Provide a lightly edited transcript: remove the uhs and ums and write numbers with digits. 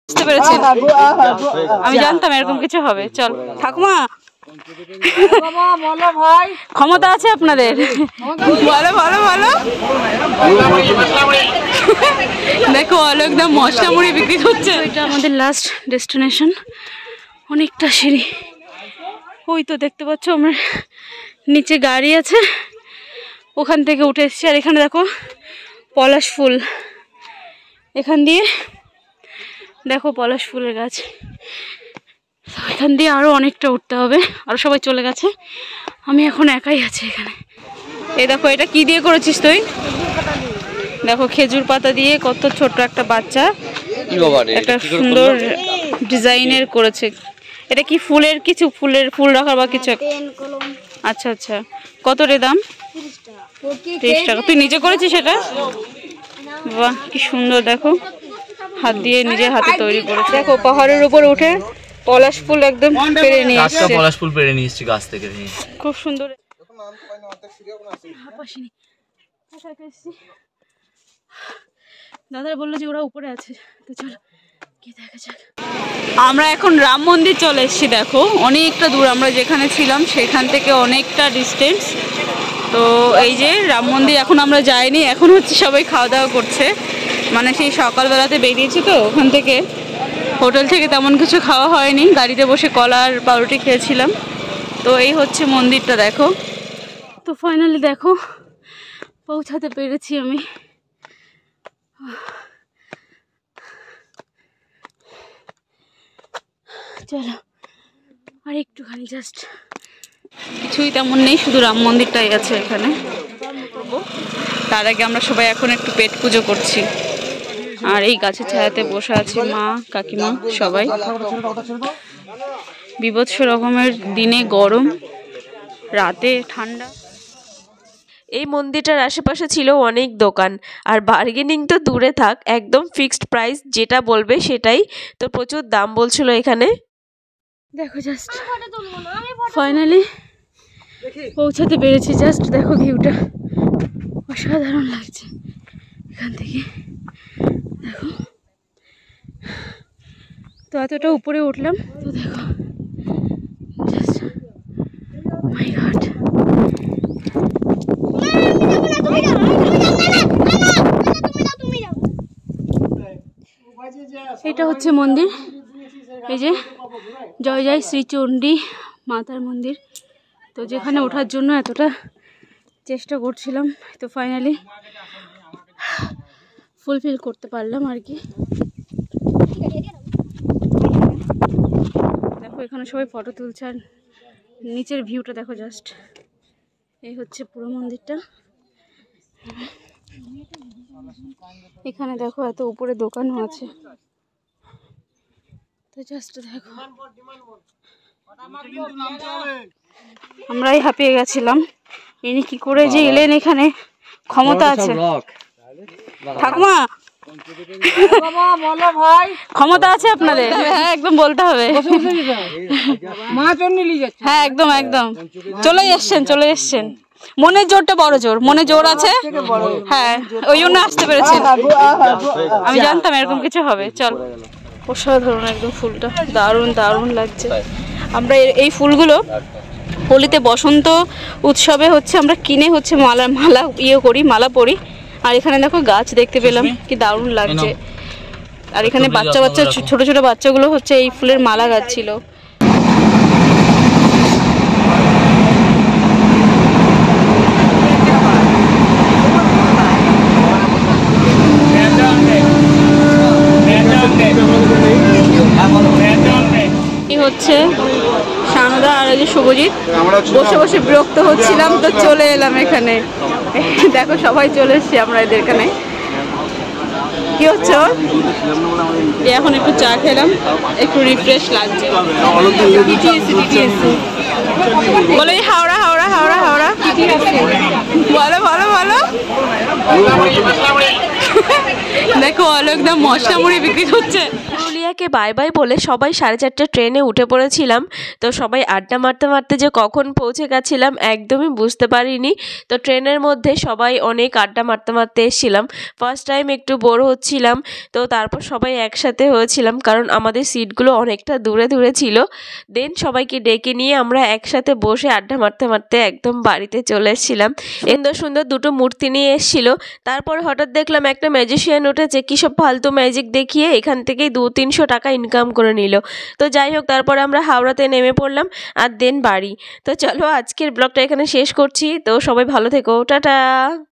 বুঝতে পেরেছেন? আমি জানতাম এরকম কিছু হবে। চল ঠাকুমা, ক্ষমতা আছে আপনাদের, ভালো ভালো ভালো। দেখো একদম মশলা মুড়ি বিক্রি করছে। এটা আমাদের লাস্ট ডেস্টিনেশন। অনেকটা সিঁড়ি, ওই তো দেখতে পাচ্ছ আমার নিচে গাড়ি আছে, ওখান থেকে উঠে এসেছি। আর এখানে দেখো পলাশ ফুল, এখান দিয়ে দেখো পলাশ ফুলের গাছ, এখান দিয়ে আরো অনেকটা উঠতে হবে। আরো সবাই চলে গেছে, আমি এখন একাই আছি এখানে। এই দেখো এটা কি দিয়ে করেছিস তুই? দেখো খেজুর পাতা দিয়ে কত ছোট্ট একটা বাচ্চা একটা সুন্দর ডিজাইনের করেছে। এটা কি ফুলের কিছু, ফুল রাখার বা কিছু? আচ্ছা আচ্ছা, কত রে দাম? 30 টাকা। তুই নিজে করেছিস এটা? বাহ কি সুন্দর, দেখো হাত দিয়ে নিজের হাতে তৈরি করেছে। দেখো পাহাড়ের উপর উঠে পলাশ ফুল একদম পেড়ে নিয়ে এসেছে। পলাশ ফুল পেড়ে নিয়ে এসেছি গাছ থেকে, খুব সুন্দর। দাদা বললো যে ওরা উপরে আছে, তো চলো কি দেখা যাক। আমরা এখন রাম মন্দির চলে এসেছি। দেখো অনেকটা দূর, আমরা যেখানে ছিলাম সেখান থেকে অনেকটা ডিস্টেন্স। তো এই যে রাম মন্দির এখন আমরা যাইনি, এখন হচ্ছে সবাই খাওয়া দাওয়া করছে। মানে সেই সকালবেলাতে বেরিয়েছি, তো ওখান থেকে হোটেল থেকে তেমন কিছু খাওয়া হয়নি, গাড়িতে বসে কলা আর পাউরুটি খেয়েছিলাম। তো এই হচ্ছে মন্দিরটা দেখো। তো ফাইনালি দেখো পৌঁছাতে পেরেছি আমি। চলো আর একটুখানি, জাস্ট কিছুই তেমন নেই, শুধু রাম মন্দিরটাই আছে এখানে। তার আগে আমরা সবাই এখন একটু পেট পুজো করছি। আর এই গাছের ছায়াতে বসে আছে মা কাকিমা সবাই। বিভৎস রকমের দিনে গরম, রাতে ঠান্ডা। এই মন্দিরটার আশেপাশে ছিল অনেক দোকান, আর বার্গেনিং তো দূরে থাক, একদম ফিক্সড প্রাইস, যেটা বলবে সেটাই। তো প্রচুর দাম বলছিল এখানে। দেখো জাস্ট ফাইনালি পৌঁছাতে পেরেছি। জাস্ট দেখো ভিউটা অসাধারণ লাগছে এখান থেকে। দেখো তো এতটা উপরে উঠলাম, তো দেখো জাস্ট মাই গড। এটা হচ্ছে মন্দির, এই যে জয় জয় শ্রীচণ্ডী মাতার মন্দির। তো যেখানে ওঠার জন্য এতটা চেষ্টা করছিলাম, তো ফাইনালি ফুলফিল করতে পারলাম আর কি। দেখো এখানে সবাই ফটো তুলছে, আর নিচের ভিউটা দেখো জাস্ট। এই হচ্ছে পুরো মন্দিরটা। এখানে দেখো এত উপরে দোকানও আছে, তো জাস্ট দেখো আমরাই হাঁপিয়ে গেছিলাম। ইনি কি করে যে এলেন এখানে, ক্ষমতা আছে। ঠাকুমা ক্ষমতা আছে আপনাদের, হ্যাঁ একদম বলতে হবে। হ্যাঁ একদম একদম, চলে এসছেন। মনের জোরটা বড় জোর, মনে জোর আছে, হ্যাঁ ওই জন্য আসতে পেরেছেন। আমি জানতাম এরকম কিছু হবে। চল অসাধারণ একদম, ফুলটা দারুণ দারুণ লাগছে। আমরা এই ফুলগুলো হোলিতে বসন্ত উৎসবে হচ্ছে আমরা কিনে হচ্ছে মালা করি, মালা পরি। আর এখানে দেখো গাছ দেখতে পেলাম, কি দারুণ লাগছে। আর এখানে বাচ্চা ছোট ছোট বাচ্চাগুলো হচ্ছে এই ফুলের মালা গাচ্ছিল। হচ্ছে সানুদা আর এই যে শুভজিৎ, বসে বসে বিরক্ত হচ্ছিলাম, তো চলে এলাম এখানে। দেখো সবাই চলে এসছি আমরা এদের এখানে। কি হচ্ছে এখন একটু চা খেলাম, একটু রিফ্রেশ লাগছে। বলো হাওড়া হাওড়া হাওড়া হাওড়া, বলো বলো বলো। দেখো অলোকদা মশলা মুড়ি বিক্রি করছে। পুরুলিয়াকে বাই বাই বলে সবাই 4:30 ট্রেনে উঠে পড়েছিলাম। তো সবাই আড্ডা মারতে মারতে যে কখন পৌঁছে গেছিলাম একদমই বুঝতে পারিনি। তো ট্রেনের মধ্যে সবাই অনেক আড্ডা মারতে মারতে এসেছিলাম। ফার্স্ট টাইম একটু বোর হচ্ছিলাম, তো তারপর সবাই একসাথে হয়েছিলাম, কারণ আমাদের সিটগুলো অনেকটা দূরে দূরে ছিল। দেন সবাইকে ডেকে নিয়ে আমরা একসাথে বসে আড্ডা মারতে মারতে একদম বাড়িতে চলে এসেছিলাম। সুন্দর সুন্দর দুটো মূর্তি নিয়ে এসেছিল। তারপর হঠাৎ দেখলাম একটা ম্যাজিশিয়ান উঠেছে, কী সব ফালতু ম্যাজিক দেখিয়ে এখান থেকেই 200-300 টাকা ইনকাম করে নিল। তো যাই হোক, তারপর আমরা হাওড়াতে নেমে পড়লাম আর দেন বাড়ি। তো চলো আজকের ব্লগটা এখানে শেষ করছি। তো সবাই ভালো থেকো, টাটা।